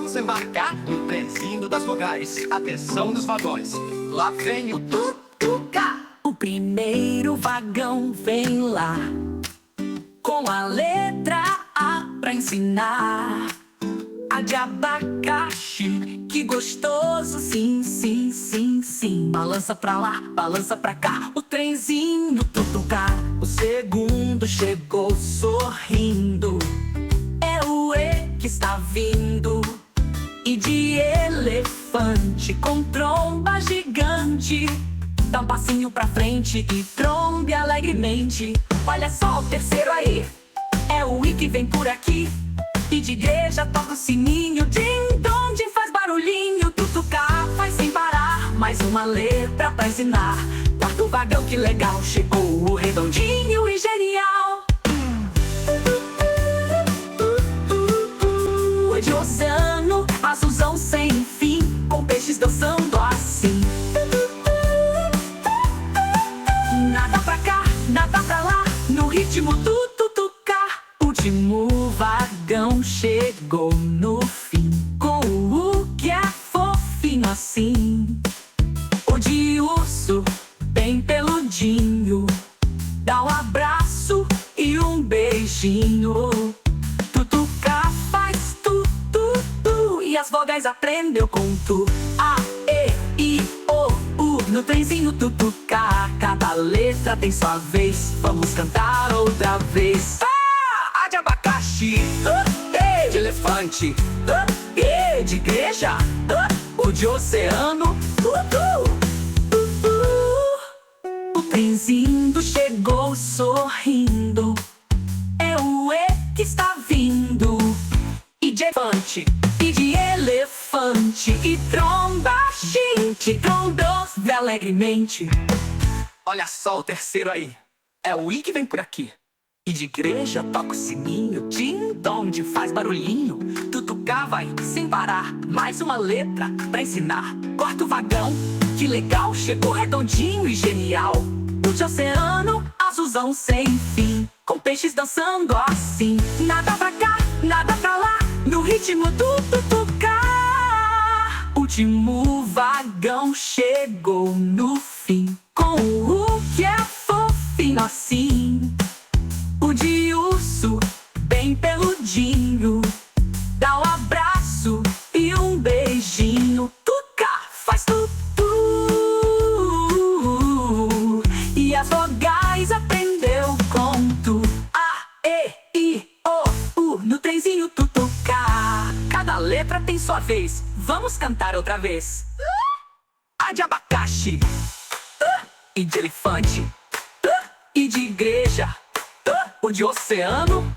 Vamos embarcar no trenzinho das vogais. Atenção nos vagões, lá vem o tutuca. O primeiro vagão vem lá, com a letra A pra ensinar. A de abacaxi, que gostoso, sim, sim, sim, sim. Balança pra lá, balança pra cá, o trenzinho tutuca. O segundo chegou sorrindo, é o E que está vindo. E de elefante com tromba gigante, dá um passinho pra frente e trombe alegremente. Olha só o terceiro aí, é o I que vem por aqui. E de igreja toca o sininho, din-dom, faz barulhinho. Tutuca faz sem parar, mais uma letra pra ensinar. Quarto vagão, que legal, chegou o redondinho e genial. É de oceano, azulzão sem fim, com peixes dançando assim. Nada pra cá, nada pra lá, no ritmo do tutuca. Último vagão chegou no fim, com o que é fofinho assim. O de urso, bem peludinho, dá um abraço e um beijinho. Tutuca faz tu, e as vogais aprendeu com tu. A, E, I, O, U, no trenzinho tutuca. Cada letra tem sua vez, vamos cantar outra vez. A de abacaxi, E de elefante, E de igreja, O de oceano, O trenzinho chegou sorrindo, é o E que está vindo. E de elefante, e de elefante, e tromba gente, trombou alegremente. Olha só o terceiro aí, é o I que vem por aqui. E de igreja toca o sininho, din-dom, faz barulhinho. Tutuca vai sem parar, mais uma letra pra ensinar. Quarto vagão, que legal, chegou redondinho e genial. O de oceano, azulzão sem fim, com peixes dançando assim. Nada pra cá, nada pra lá, no ritmo do tutuca. Último vagão chegou no fim, com o que é fofinho assim. O de urso, bem peludinho, dá um abraço e um beijinho. Tutuca faz tu, e as vogais aprendeu com tu. A, E, I, O, U, no trenzinho tutuca. Cada letra tem sua vez, vamos cantar outra vez. A de abacaxi, e de elefante, e de igreja, O de oceano,